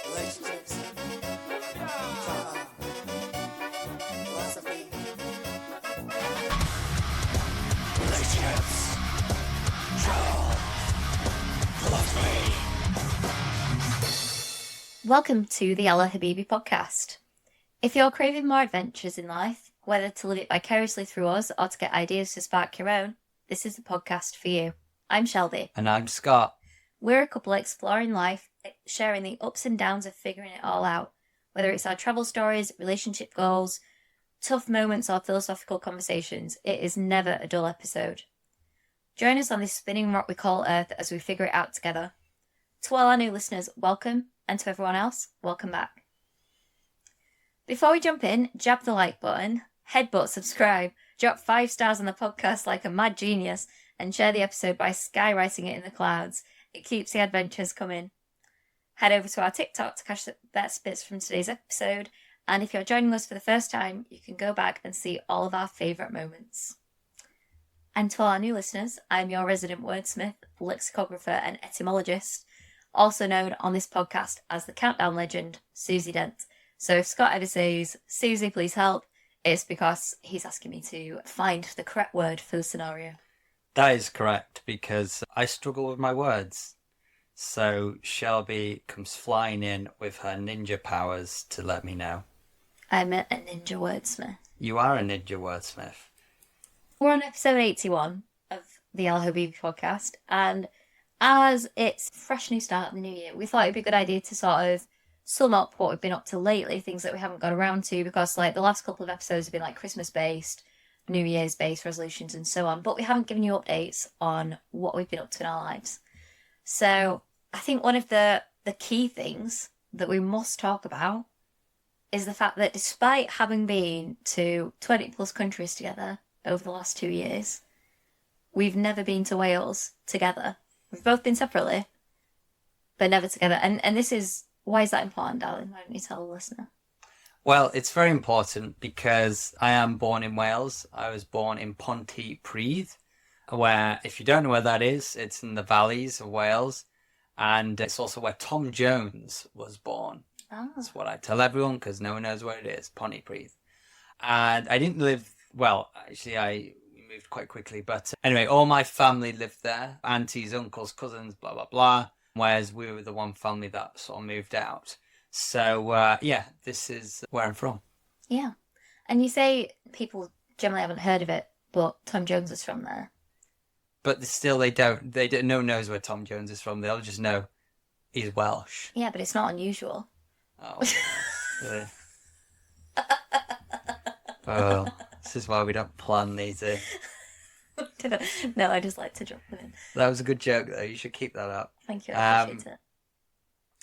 relationships, drama, philosophy. Relationships, drama, philosophy. Welcome to the Ella Habibi podcast. If you're craving more adventures in life, whether to live it vicariously through us or to get ideas to spark your own, this is the podcast for you. I'm Shelby. And I'm Scott. We're a couple exploring life, sharing the ups and downs of figuring it all out, whether it's our travel stories, relationship goals, tough moments or philosophical conversations. It is never a dull episode. Join us on this spinning rock we call Earth as we figure it out together. To all our new listeners, welcome, and to everyone else, welcome back. Before we jump in, jab the like button, headbutt subscribe, drop 5 stars on the podcast like a mad genius, and share the episode by skywriting it in the clouds. It keeps the adventures coming. Head over to our TikTok to catch the best bits from today's episode, and if you're joining us for the first time, you can go back and see all of our favourite moments. And to all our new listeners, I'm your resident wordsmith, lexicographer and etymologist, also known on this podcast as the countdown legend, Susie Dent. So if Scott ever says, Susie, please help, it's because he's asking me to find the correct word for the scenario. That is correct, because I struggle with my words. So Shelby comes flying in with her ninja powers to let me know. I'm a ninja wordsmith. You are a ninja wordsmith. We're on episode 81 of the Al Habibi podcast, and as it's a fresh new start of the new year, we thought it'd be a good idea to sort of sum up what we've been up to lately, things that we haven't got around to, because like the last couple of episodes have been like Christmas based, New Year's based resolutions and so on, but we haven't given you updates on what we've been up to in our lives. So I think one of the key things that we must talk about is the fact that despite having been to 20 plus countries together over the last 2 years, we've never been to Wales together. We've both been separately, but never together. And this is, why is that important, darling? Why don't you tell the listener? Well, it's very important because I am born in Wales. I was born in Pontypridd, where, if you don't know where that is, it's in the valleys of Wales. And it's also where Tom Jones was born. Oh. That's what I tell everyone because no one knows where it is, Pontypridd. And I didn't live, well, actually I moved quite quickly. But anyway, all my family lived there. Aunties, uncles, cousins, blah, blah, blah. Whereas we were the one family that sort of moved out. So, yeah, this is where I'm from. Yeah. And you say people generally haven't heard of it, but Tom Jones is from there. But still, they don't, no one knows where Tom Jones is from. They'll just know he's Welsh. Yeah, but it's not unusual. Oh, really? Well, this is why we don't plan these in. No, I just like to drop them in. That was a good joke, though. You should keep that up. Thank you, I appreciate it.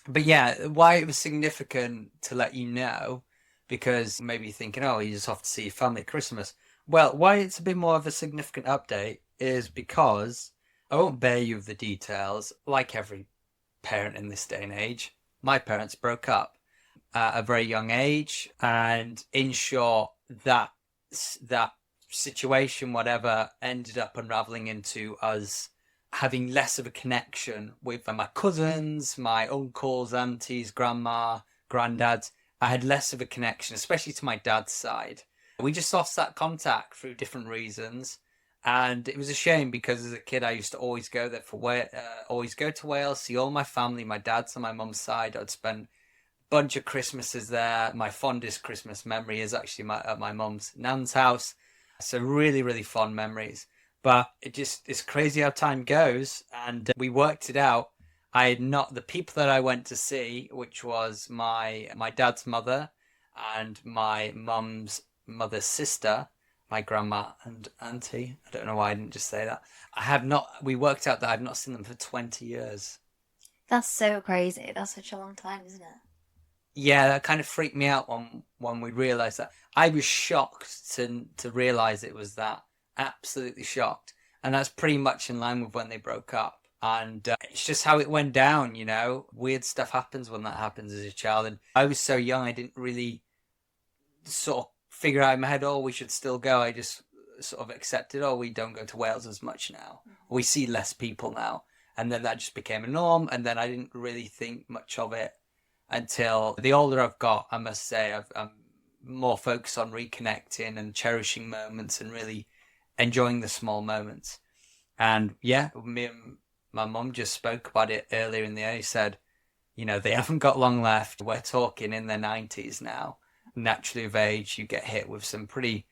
But yeah, why it was significant to let you know, because maybe you're thinking, oh, you just have to see your family at Christmas. Well, why it's a bit more of a significant update is because I won't bear you with the details. Like every parent in this day and age, my parents broke up at a very young age, and in short, that situation, whatever, ended up unraveling into us having less of a connection with my cousins, my uncles, aunties, grandma, granddads. I had less of a connection, especially to my dad's side. We just lost that contact through different reasons, and it was a shame because as a kid I used to always go there always go to Wales, see all my family, my dad's and my mum's side. I'd spend bunch of Christmases there. My fondest Christmas memory is actually at my mum's nan's house. So really, really fond memories. But it's crazy how time goes. And we worked it out. I had not, the people that I went to see, which was my dad's mother and my mum's mother's sister, my grandma and auntie. I don't know why I didn't just say that. We worked out that I've not seen them for 20 years. That's so crazy. That's such a long time, isn't it? Yeah, that kind of freaked me out when we realised that. I was shocked to realise it was that. Absolutely shocked. And that's pretty much in line with when they broke up. And it's just how it went down, you know. Weird stuff happens when that happens as a child. And I was so young, I didn't really sort of figure out in my head, oh, we should still go. I just sort of accepted, oh, we don't go to Wales as much now. We see less people now. And then that just became a norm. And then I didn't really think much of it until the older I've got, I must say, I'm more focused on reconnecting and cherishing moments and really enjoying the small moments. And yeah, me and my mum just spoke about it earlier in the year. He said, they haven't got long left. We're talking in their 90s now. Naturally of age, you get hit with some pretty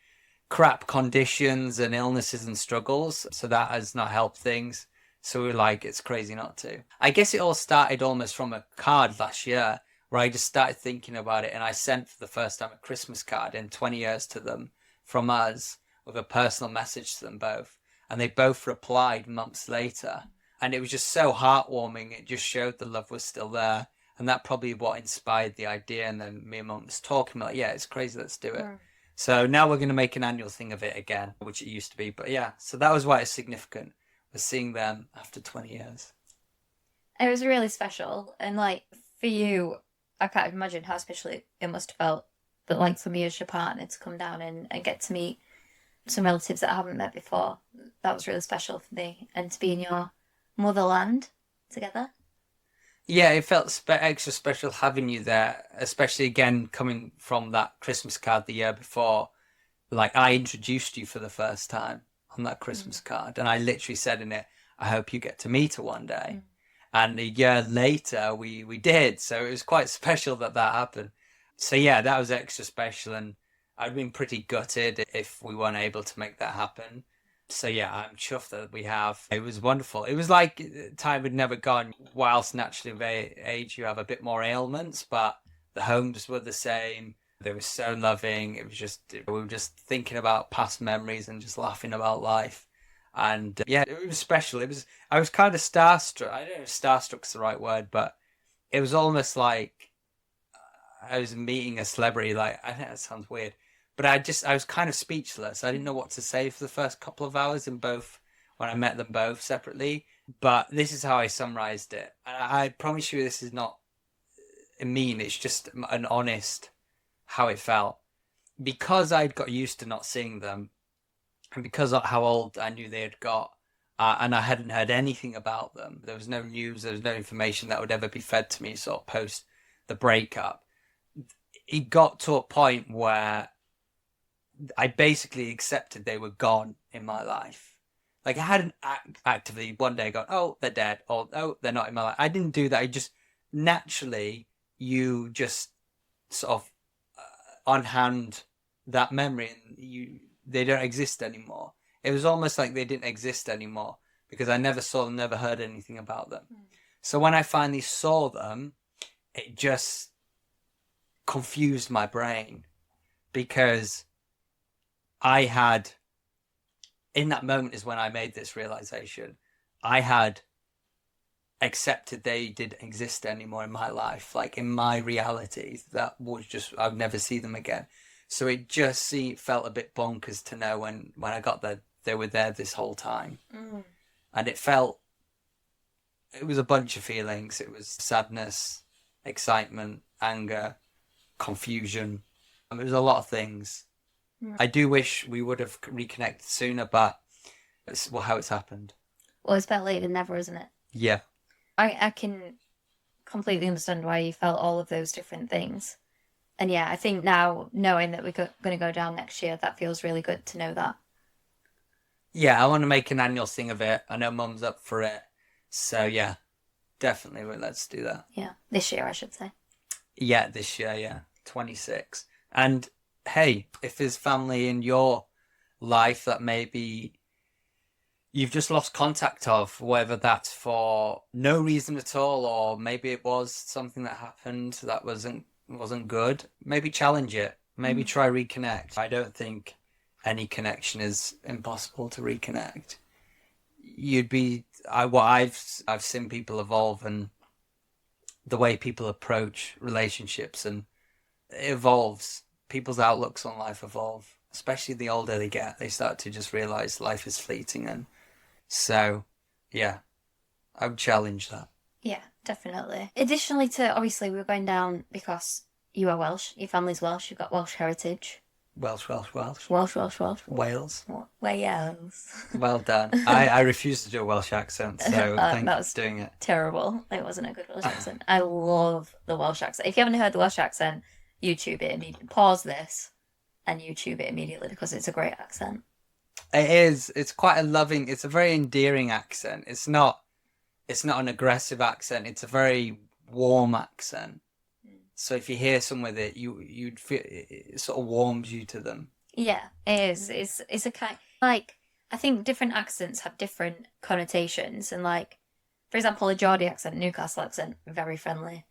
crap conditions and illnesses and struggles. So that has not helped things. So we're like, it's crazy not to. I guess it all started almost from a card last year where I just started thinking about it. And I sent for the first time a Christmas card in 20 years to them from us with a personal message to them both. And they both replied months later. And it was just so heartwarming. It just showed the love was still there. And that probably what inspired the idea. And then me and Mum was talking like, yeah, it's crazy. Let's do it. So now we're going to make an annual thing of it again, which it used to be. But yeah, so that was why it's significant. We're seeing them after 20 years. It was really special. And like for you, I can't imagine how special it must have felt. But like for me as your partner to come down and get to meet some relatives that I haven't met before. That was really special for me. And to be in your motherland together. Yeah, it felt extra special having you there, especially again coming from that Christmas card the year before. Like I introduced you for the first time on that Christmas card, and I literally said in it, I hope you get to meet her one day. And a year later we did, so it was quite special that happened. So yeah, that was extra special, and I'd been pretty gutted if we weren't able to make that happen. So yeah, I'm chuffed that we have. It was wonderful. It was like time had never gone. Whilst naturally of age you have a bit more ailments, but the homes were the same. They were so loving. It was just, we were just thinking about past memories and just laughing about life. And yeah, it was special. I was kind of starstruck. I don't know if starstruck's the right word, but it was almost like I was meeting a celebrity. Like, I know that sounds weird, but I was kind of speechless. I didn't know what to say for the first couple of hours when I met them both separately. But this is how I summarized it. And I promise you this is not mean. It's just an honest how it felt. Because I'd got used to not seeing them, and because of how old I knew they had got, and I hadn't heard anything about them. There was no news, there was no information that would ever be fed to me sort of post the breakup. It got to a point where I basically accepted they were gone in my life. Like I hadn't actively one day gone, oh, they're dead, or oh, they're not in my life. I didn't do that. I just naturally, you just sort of on hand that memory, and they don't exist anymore. It was almost like they didn't exist anymore because I never saw them, never heard anything about them. So when I finally saw them, it just confused my brain because I had, in that moment is when I made this realization, I had accepted they didn't exist anymore in my life, like in my reality. That was just, I'd never see them again. So it just felt a bit bonkers to know when I got there, they were there this whole time. And it was a bunch of feelings. It was sadness, excitement, anger, confusion. It was a lot of things. I do wish we would have reconnected sooner, but it's how it's happened. Well, it's better late than never, isn't it? Yeah. I can completely understand why you felt all of those different things. And yeah, I think now, knowing that we're going to go down next year, that feels really good to know that. Yeah, I want to make an annual thing of it. I know Mum's up for it. So yeah, definitely, let's do that. Yeah, this year, I should say. Yeah, this year, yeah. 26. And hey, if there's family in your life that maybe you've just lost contact of, whether that's for no reason at all, or maybe it was something that happened that wasn't good, maybe challenge it. Maybe try reconnect. I don't think any connection is impossible to reconnect. I've seen people evolve, and the way people approach relationships, and it evolves. People's outlooks on life evolve, especially the older they get. They start to just realize life is fleeting, and so yeah, I would challenge that. Yeah, definitely. Additionally to, obviously, we're going down because you are Welsh, your family's Welsh, you've got Welsh heritage. Welsh, Welsh, Welsh. Welsh, Welsh, Welsh. Wales. Wales. Well done. I refuse to do a Welsh accent, so thank you for doing it. Terrible. It wasn't a good Welsh accent. I love the Welsh accent. If you haven't heard the Welsh accent, YouTube it immediately. Pause this and YouTube it immediately because it's a great accent. It is. It's quite a loving. It's a very endearing accent. It's not an aggressive accent. It's a very warm accent. So if you hear someone with it, you'd feel it sort of warms you to them. Yeah, it is. It's a kind like I think different accents have different connotations, and like for example, a Geordie accent, Newcastle accent, very friendly.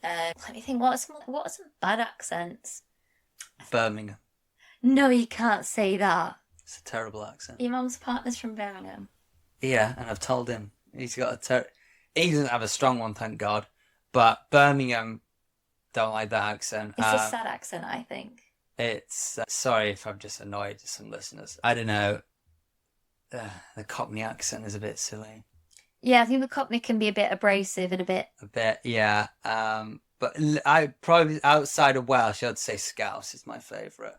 Let me think. What are some bad accents? Birmingham. No, you can't say that. It's a terrible accent. Your mum's partner's from Birmingham. Yeah, and I've told him he's got he doesn't have a strong one, thank God. But Birmingham don't like that accent. It's a sad accent, I think. It's sorry if I've just annoyed some listeners. I don't know. The Cockney accent is a bit silly. Yeah, I think the Cockney can be a bit abrasive and a bit, yeah. But I probably outside of Welsh, I'd say Scouse is my favourite.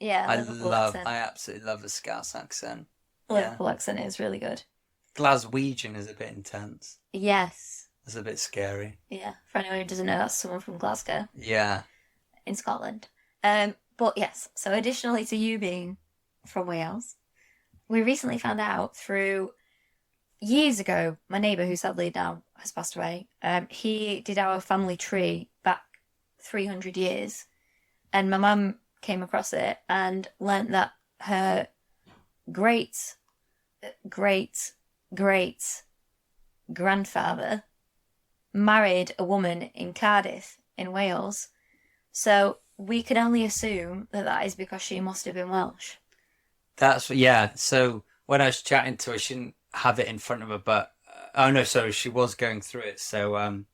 yeah. I absolutely love the Scouse accent. Liverpool accent is really good. Glaswegian is a bit intense. Yes. It's a bit scary. Yeah. For anyone who doesn't know, that's someone from Glasgow Yeah. in Scotland. But yes, so additionally to you being from Wales, we recently found out through years ago, my neighbour, who sadly now has passed away, he did our family tree back 300 years. And my mum came across it and learnt that her great grandfather married a woman in Cardiff in Wales. So we can only assume that is because she must have been Welsh. Yeah. So when I was chatting to her, she didn't have it in front of her, but oh no, sorry, she was going through it. So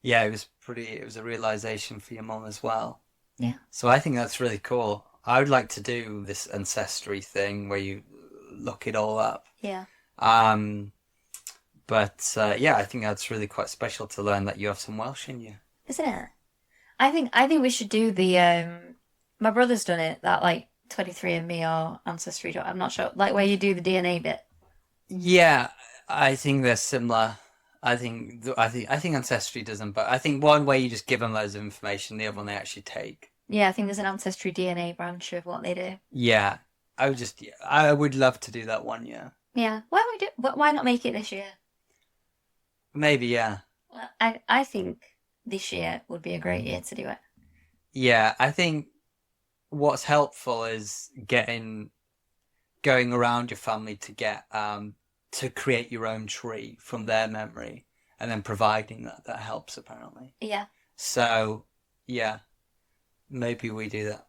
yeah, it was a realization for your mum as well. Yeah. So I think that's really cool. I would like to do this ancestry thing where you look it all up. Yeah. But yeah, I think that's really quite special to learn that you have some Welsh in you. Isn't it? I think we should do the my brother's done it, that like 23andMe or Ancestry. I'm not sure, like where you do the DNA bit. Yeah, I think they're similar. I think Ancestry doesn't, but I think one way you just give them loads of information, the other one they actually take. Yeah, I think there's an Ancestry DNA branch of what they do. Yeah, I would love to do that one. Yeah. Yeah, why not make it this year? Maybe, yeah. Well, I think this year would be a great year to do it. Yeah, I think what's helpful is going around your family to get to create your own tree from their memory, and then providing that helps apparently. Yeah. So yeah, maybe we do that.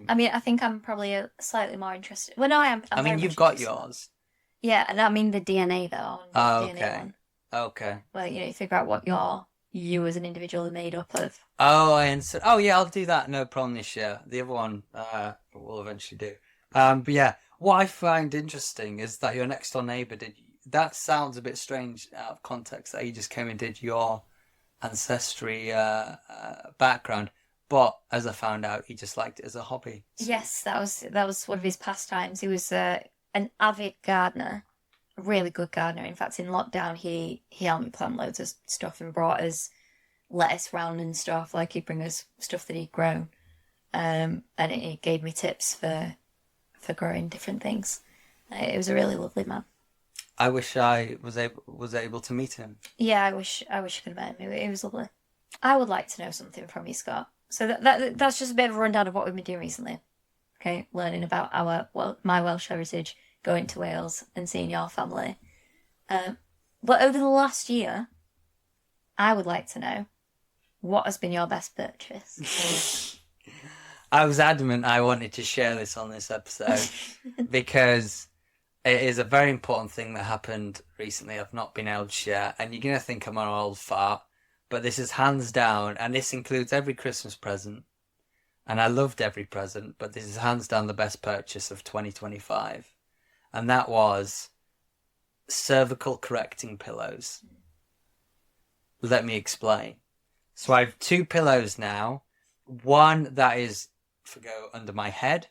I mean, I think I'm probably slightly more interested. Well, no, I am. I mean, you've got yours. Yeah, and I mean the DNA though. Oh, DNA okay. one. Okay. Well, you figure out what you as an individual are made up of. Oh, I understand. Oh, yeah, I'll do that. No problem this year. The other one, we'll eventually do. But yeah, what I find interesting is that your next door neighbour that sounds a bit strange out of context that he just came and did your ancestry background. But as I found out, he just liked it as a hobby. Yes, that was one of his pastimes. He was an avid gardener. A really good gardener. In fact, in lockdown, he helped me plant loads of stuff and brought us lettuce round and stuff. Like he'd bring us stuff that he'd grown, and he gave me tips for growing different things. It was a really lovely man. I wish I was able to meet him. Yeah, I wish I could have met him. It was lovely. I would like to know something from you, Scott. So that's just a bit of a rundown of what we've been doing recently. Okay, learning about my Welsh heritage, going to Wales and seeing your family. But over the last year, I would like to know, what has been your best purchase? I was adamant I wanted to share this on this episode because it is a very important thing that happened recently I've not been able to share, and you're going to think I'm an old fart, but this is hands down, and this includes every Christmas present, and I loved every present, but this is hands down the best purchase of 2025. And that was cervical correcting pillows. Let me explain. So I have two pillows now. One that is to go under my head,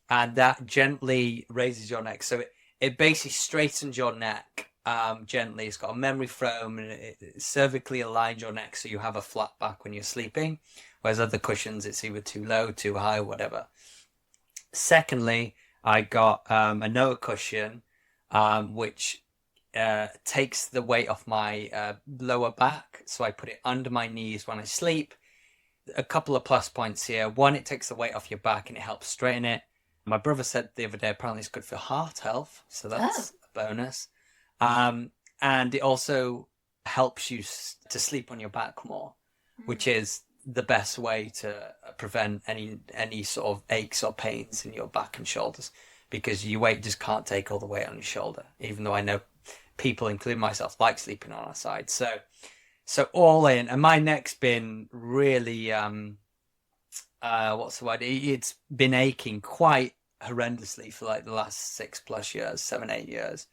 and that gently raises your neck. So it basically straightens your neck gently. It's got a memory foam, and it cervically aligns your neck so you have a flat back when you're sleeping. Whereas other cushions, it's either too low, too high, whatever. Secondly, I got another cushion which takes the weight off my lower back. So I put it under my knees when I sleep. A couple of plus points here. One, it takes the weight off your back and it helps straighten it. My brother said the other day apparently it's good for heart health, so that's a bonus. And it also helps you to sleep on your back more, which is the best way to prevent any sort of aches or pains in your back and shoulders, because your weight just can't take all the weight on your shoulder, even though I know people, including myself, like sleeping on our side. So all in, and my neck's been really what's the word? It's been aching quite horrendously for like the last 6+ years, 7-8 years.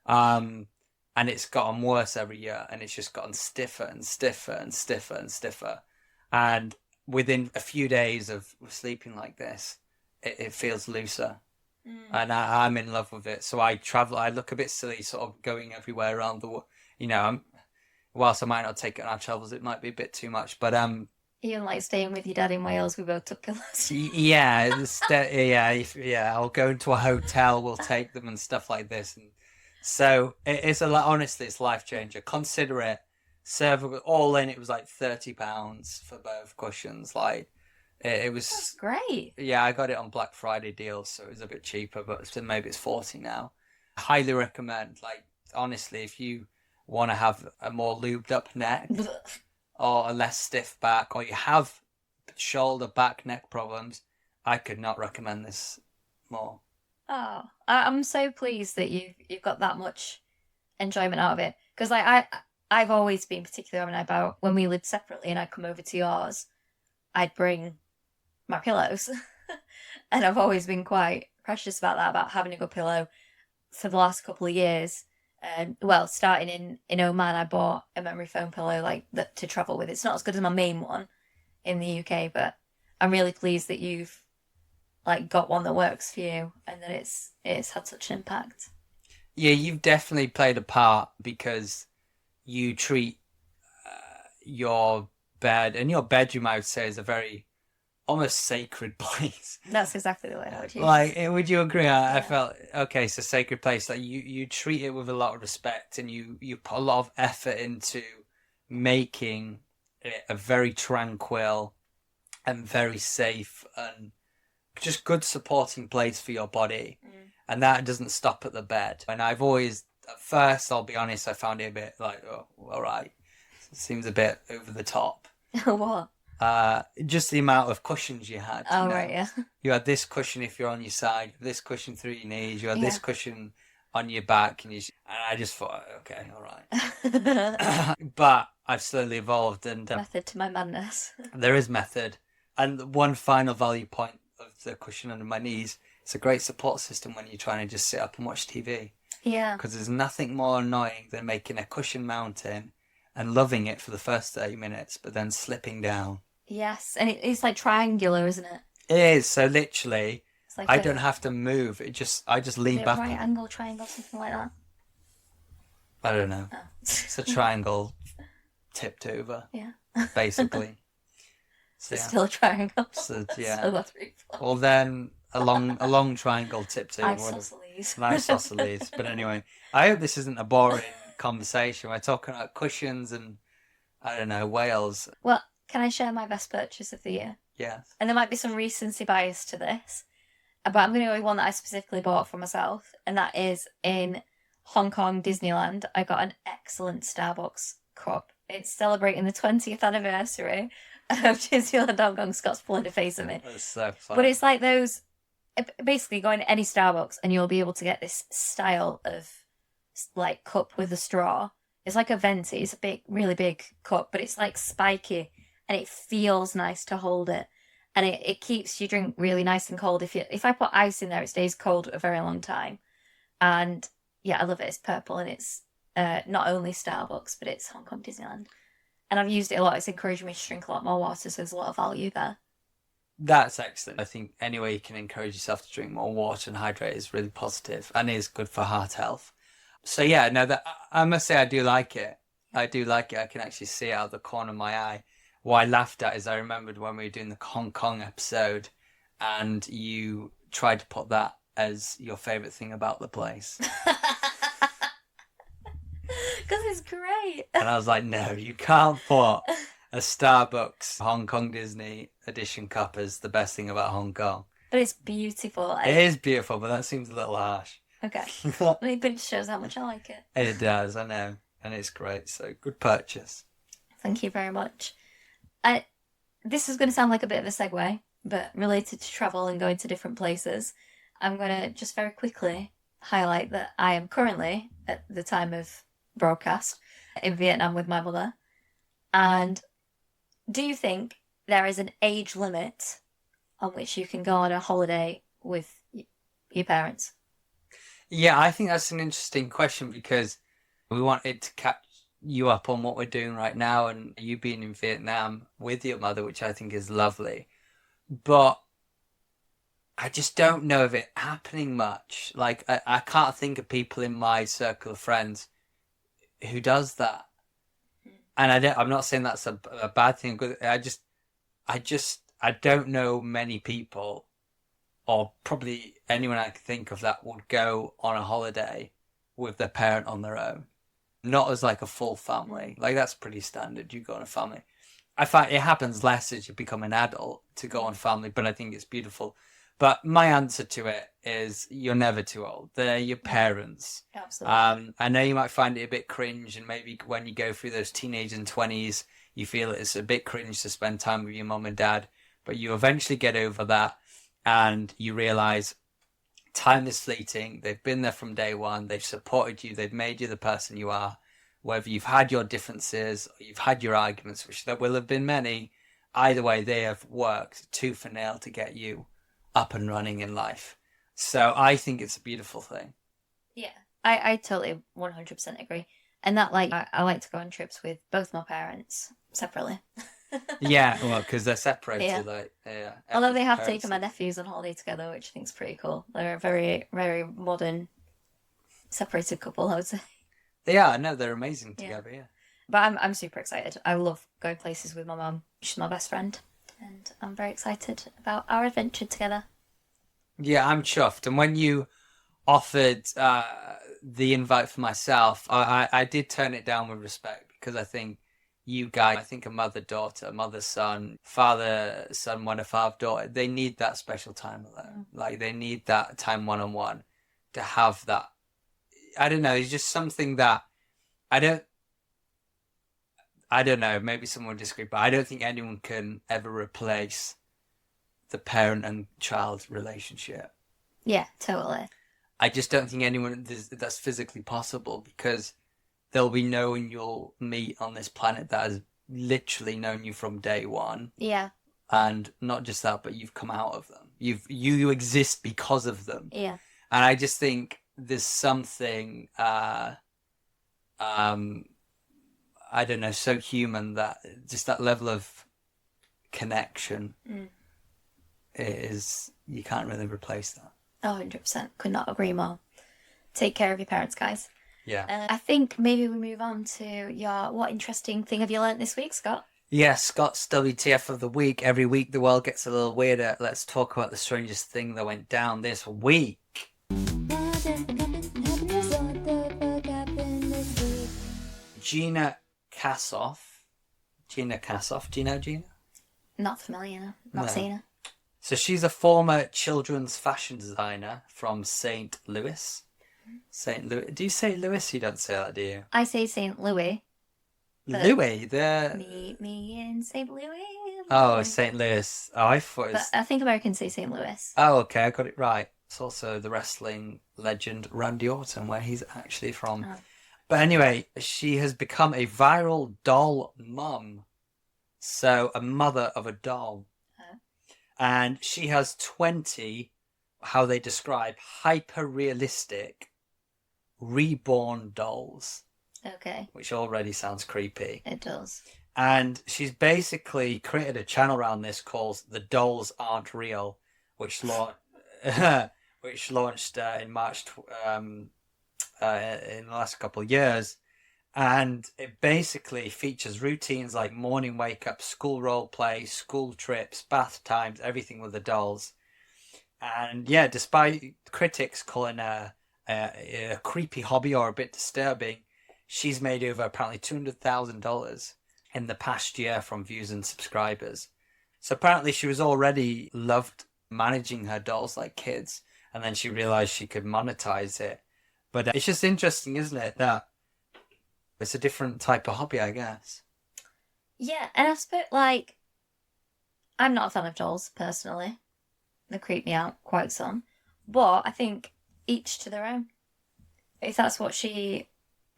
And it's gotten worse every year, and it's just gotten stiffer and stiffer and stiffer and stiffer. And within a few days of sleeping like this, it feels looser. And I'm in love with it. So I travel, I look a bit silly sort of going everywhere around the world. Whilst I might not take it on our travels, it might be a bit too much, but even like staying with your dad in Wales, we both took pillows. I'll go into a hotel, we'll take them and stuff like this. And so it's honestly, it's life changer. Consider it. Cervical, all in, it was like £30 for both cushions. Like it was. That's great. Yeah, I got it on Black Friday deals, so it was a bit cheaper, but maybe it's 40 now. Highly recommend. Like honestly, if you want to have a more lubed up neck or a less stiff back, or you have shoulder, back, neck problems, I could not recommend this more. Oh, I'm so pleased that you've got that much enjoyment out of it. Because like I've always been particular about when we lived separately and I'd come over to yours, I'd bring my pillows. And I've always been quite precious about that, about having a good pillow for the last couple of years. Starting in Oman, I bought a memory foam pillow like that to travel with. It's not as good as my main one in the UK, but I'm really pleased that you've like got one that works for you and that it's had such an impact. Yeah, you've definitely played a part, because you treat your bed, and your bedroom, I would say, is a very almost sacred place. That's exactly the way I would use. Like, would you agree? I felt, okay, it's a sacred place. Like you treat it with a lot of respect, and you put a lot of effort into making it a very tranquil and very safe and just good supporting place for your body. And that doesn't stop at the bed. And I've always, at first, I'll be honest, I found it a bit like, oh, all right, it seems a bit over the top. What? Just the amount of cushions you had. Oh, right, yeah. You had this cushion if you're on your side, this cushion through your knees, you had this cushion on your back, and I just thought, okay, all right. But I've slowly evolved, and method to my madness. There is method. And one final value point of the cushion under my knees, it's a great support system when you're trying to just sit up and watch TV. Yeah. Because there's nothing more annoying than making a cushion mountain and loving it for the first 30 minutes, but then slipping down. Yes, and it's like triangular, isn't it? It is. So literally, like I don't have to move. I just lean back. Right angle triangle, something like that. I don't know. Oh. It's a triangle tipped over. Yeah. Basically. So, it's still a triangle. So, yeah. So that's really fun. Well, then a long triangle tipped over. Isosceles. An isosceles. But anyway, I hope this isn't a boring conversation. We're talking about cushions and, I don't know, whales. Well, can I share my best purchase of the year? Yes. And there might be some recency bias to this, but I'm going to go with one that I specifically bought for myself, and that is in Hong Kong Disneyland. I got an excellent Starbucks cup. It's celebrating the 20th anniversary of Disneyland Hong Kong. Scott's pulling a face at me. That's so fun. But it's like those, basically go in any Starbucks and you'll be able to get this style of like cup with a straw. It's like a venti. It's a big, really big cup, but it's like spiky and it feels nice to hold it. And it keeps your drink really nice and cold. If I put ice in there, it stays cold a very long time. And yeah, I love it. It's purple and it's not only Starbucks, but it's Hong Kong Disneyland. And I've used it a lot. It's encouraged me to drink a lot more water, so there's a lot of value there. That's excellent. I think any way you can encourage yourself to drink more water and hydrate is really positive and is good for heart health. So yeah, no, that I must say I do like it. I do like it. I can actually see it out of the corner of my eye. What I laughed at is I remembered when we were doing the Hong Kong episode and you tried to put that as your favourite thing about the place. Because it's great. And I was like, no, you can't put a Starbucks Hong Kong Disney edition cup as the best thing about Hong Kong. But it's beautiful. It is beautiful, but that seems a little harsh. Okay. But it shows how much I like it. It does, I know. And it's great. So good purchase. Thank you very much. This is going to sound like a bit of a segue, but related to travel and going to different places, I'm going to just very quickly highlight that I am currently, at the time of broadcast, in Vietnam with my mother. And do you think there is an age limit on which you can go on a holiday with your parents? Yeah, I think that's an interesting question because we wanted to catch you up on what we're doing right now and you being in Vietnam with your mother, which I think is lovely. But I just don't know of it happening much. Like, I can't think of people in my circle of friends who does that. And I'm not saying that's a bad thing. I don't know many people, or probably anyone I can think of, that would go on a holiday with their parent on their own. Not as like a full family. Like, that's pretty standard. You go on a family. I find it happens less as you become an adult to go on family, but I think it's beautiful. But my answer to it is you're never too old. They're your parents. Absolutely. I know you might find it a bit cringe, and maybe when you go through those teenage and 20s, you feel it's a bit cringe to spend time with your mum and dad, but you eventually get over that and you realise time is fleeting. They've been there from day one. They've supported you. They've made you the person you are. Whether you've had your differences or you've had your arguments, which there will have been many, either way, they have worked tooth and nail to get you up and running in life. So I think it's a beautiful thing. Yeah, I totally 100% agree. And that, like, I like to go on trips with both my parents separately. Yeah, well, because they're separated. Yeah. Like, yeah. Although they have Parents- taken my nephews on holiday together, which I think is pretty cool. They're a very, very modern, separated couple, I would say. They are. No, they're amazing Yeah. together, yeah. But I'm super excited. I love going places with my mum. She's my best friend. And I'm very excited about our adventure together. Yeah, I'm chuffed. And when you offered the invite for myself, I did turn it down with respect because I think you guys, I think a mother-daughter, mother-son, father-son, father-daughter, they need that special time alone. Like, they need that time one-on-one to have that. I don't know, it's just something that I don't know, maybe someone will disagree, but I don't think anyone can ever replace the parent and child relationship. Yeah, totally. I just don't think anyone that's physically possible because there'll be no one you'll meet on this planet that has literally known you from day one. Yeah. And not just that, but you've come out of them. You exist because of them. Yeah. And I just think there's something I don't know, so human that just that level of connection is, you can't really replace that. 100%. Could not agree more. Take care of your parents, guys. Yeah. I think maybe we move on to your what interesting thing have you learnt this week, Scott? Yeah, Scott's WTF of the week. Every week the world gets a little weirder. Let's talk about the strangest thing that went down this week. Gina Kassoff. Do you know Gina? Not familiar. Not No. seen her. So she's a former children's fashion designer from St. Louis. St. Louis. Do you say Louis? You don't say that, do you? I say St. Louis. But- Louis, the... Meet me in St. Louis. Oh, St. Louis. Oh, I thought it But was... I think Americans say St. Louis. Oh, okay, I got it right. It's also the wrestling legend Randy Orton, where he's actually from. Oh. But anyway, she has become a viral doll mum. So, a mother of a doll. Oh. And she has 20, how they describe, hyper-realistic reborn dolls, Okay, which already sounds creepy. it does. And she's basically created a channel around this called The Dolls Aren't Real, which which launched in March in the last couple of years. And it basically features routines like morning wake up, school role play, school trips, bath times, everything with the dolls. And yeah, despite critics calling her a creepy hobby or a bit disturbing, she's made over apparently $200,000 in the past year from views and subscribers. So apparently she was already loved managing her dolls like kids, and then she realized she could monetize it. But it's just interesting, isn't it, that it's a different type of hobby, I guess. Yeah, and I suppose, like, I'm not a fan of dolls, personally. They creep me out quite some. But I think each to their own. If that's what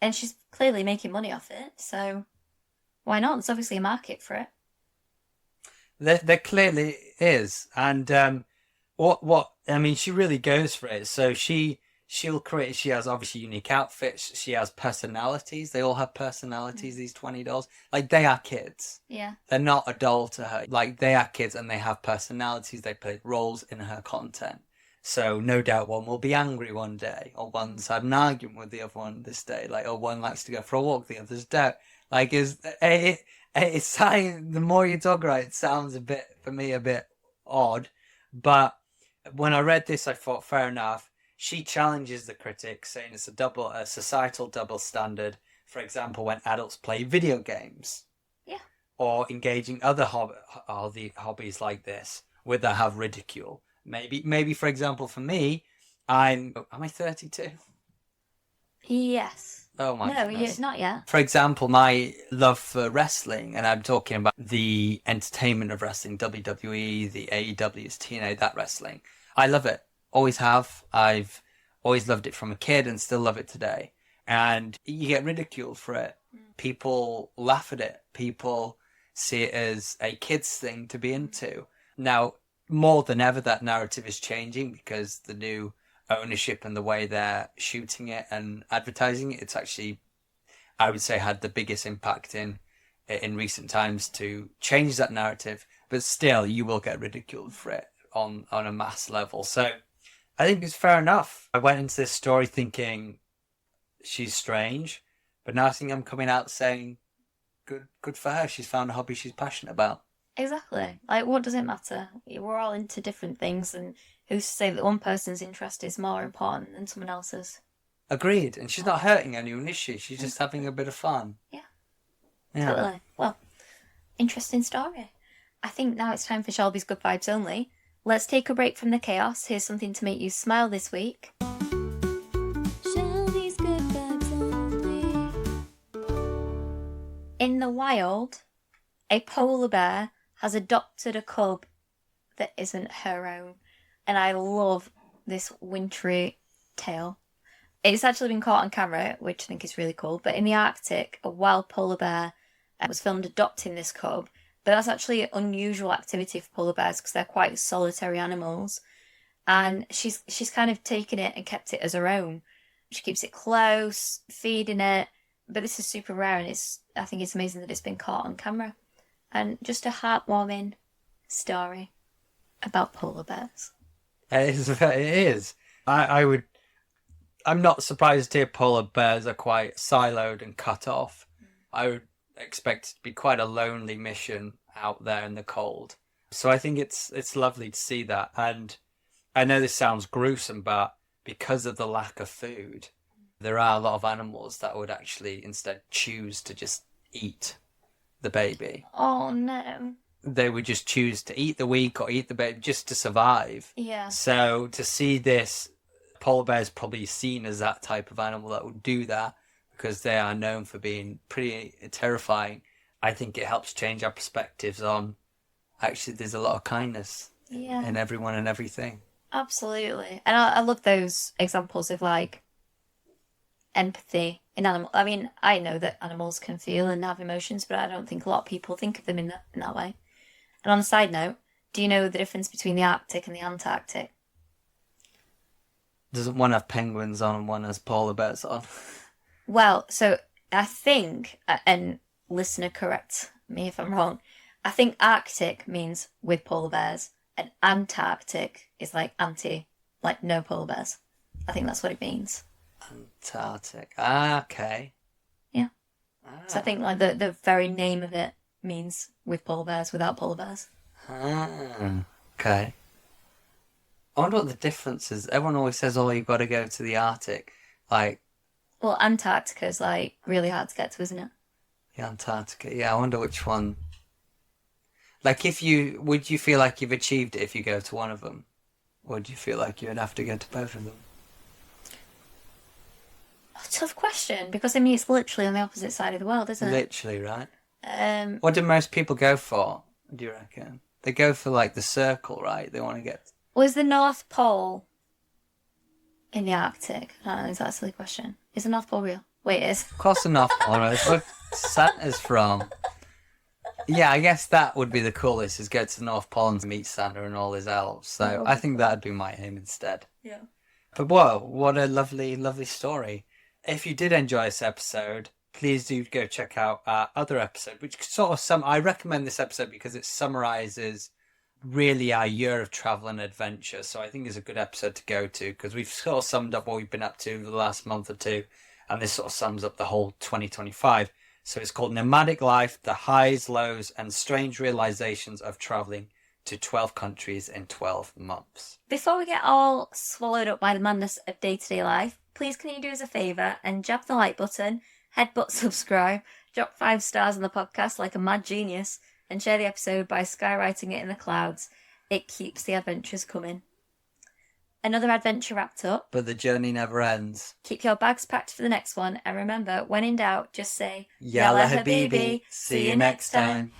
and she's clearly making money off it, so why not? There's obviously a market for it. There clearly is. And what I mean, she really goes for it. So she'll create, she has obviously unique outfits, she has personalities. They all have personalities, these 20 dolls. Like, they are kids. Yeah. They're not a doll to her. Like, they are kids and they have personalities. They play roles in her content. So no doubt one will be angry one day, or one's had an argument with the other one this day, like, or one likes to go for a walk, the others don't. Like, it's the more you talk about it, it sounds for me a bit odd. But when I read this, I thought, fair enough. She challenges the critics, saying it's a societal double standard. For example, when adults play video games, Yeah. or engaging other hobbies like this, where they have ridicule. Maybe for example, for me, am I 32? Yes. Oh my No, goodness. not yet. For example, my love for wrestling, and I'm talking about the entertainment of wrestling, WWE, the AEWs, TNA, that wrestling. I love it. Always have. I've always loved it from a kid and still love it today. And you get ridiculed for it. People laugh at it. People see it as a kid's thing to be into. Now, more than ever, that narrative is changing because the new ownership and the way they're shooting it and advertising it, it's actually, I would say, had the biggest impact in recent times to change that narrative. But still, you will get ridiculed for it on a mass level. So I think it's fair enough. I went into this story thinking she's strange, but now I think I'm coming out saying good for her. She's found a hobby she's passionate about. Exactly. Like, what does it matter? We're all into different things, and who's to say that one person's interest is more important than someone else's? Agreed. And she's not hurting anyone, is she? She's just having a bit of fun. Yeah. Yeah. Totally. Well, interesting story. I think now it's time for Shelby's Good Vibes Only. Let's take a break from the chaos. Here's something to make you smile this week. Shelby's Good Vibes Only. In the wild, a polar bear has adopted a cub that isn't her own. And I love this wintry tale. It's actually been caught on camera, which I think is really cool. But in the Arctic, a wild polar bear was filmed adopting this cub. But that's actually an unusual activity for polar bears because they're quite solitary animals. And she's kind of taken it and kept it as her own. She keeps it close, feeding it. But this is super rare, and I think it's amazing that it's been caught on camera. And just a heartwarming story about polar bears. It is. I'm not surprised to hear polar bears are quite siloed and cut off. I would expect it to be quite a lonely mission out there in the cold. So I think it's lovely to see that. And I know this sounds gruesome, but because of the lack of food, there are a lot of animals that would actually instead choose to just eat the baby. Oh no. They would just choose to eat the weak or eat the baby just to survive. Yeah. So to see this, polar bear is probably seen as that type of animal that would do that because they are known for being pretty terrifying. I think it helps change our perspectives on actually there's a lot of kindness in everyone and everything. Absolutely. And I love those examples of like empathy in animals. I mean, I know that animals can feel and have emotions, but I don't think a lot of people think of them in that way. And on a side note, do you know the difference between the Arctic and the Antarctic? Doesn't one have penguins on and one has polar bears on? Well, so I think, and listener correct me if I'm wrong. I think Arctic means with polar bears, and Antarctic is like anti, like no polar bears. I think that's what it means. Antarctic. Ah, okay. Yeah. Ah. So I think like the very name of it means with polar bears, without polar bears. Ah, okay. I wonder what the difference is. Everyone always says, "Oh, you've got to go to the Arctic." Like Well, Antarctica's like really hard to get to, isn't it? the Antarctica. Yeah, I wonder which one. Like, would you feel like you've achieved it if you go to one of them, or do you feel like you'd have to go to both of them? Tough question, because I mean it's literally on the opposite side of the world, isn't it? Literally, right? Um, What do most people go for? Do you reckon they go for like the circle, right? They want to get. was the North Pole in the Arctic? I don't know, is that a silly question? Is the North Pole real? Wait, it is. Close enough, alright. Where Santa's from. Yeah, I guess that would be the coolest, is go to the North Pole and meet Santa and all his elves. So I think that'd be my aim instead. Yeah. But whoa, what a lovely, lovely story. If you did enjoy this episode, please do go check out our other episode, which sort of I recommend this episode because it summarizes really our year of travel and adventure. So I think it's a good episode to go to because we've sort of summed up what we've been up to the last month or two. And this sort of sums up the whole 2025. So it's called Nomadic Life, the Highs, Lows, and Strange Realizations of Traveling to 12 Countries in 12 Months. Before we get all swallowed up by the madness of day-to-day life, please can you do us a favour and jab the like button, headbutt subscribe, drop 5 stars on the podcast like a mad genius, and share the episode by skywriting it in the clouds. It keeps the adventures coming. Another adventure wrapped up. But the journey never ends. Keep your bags packed for the next one, and remember, when in doubt, just say, Yalla Habibi. See you next time.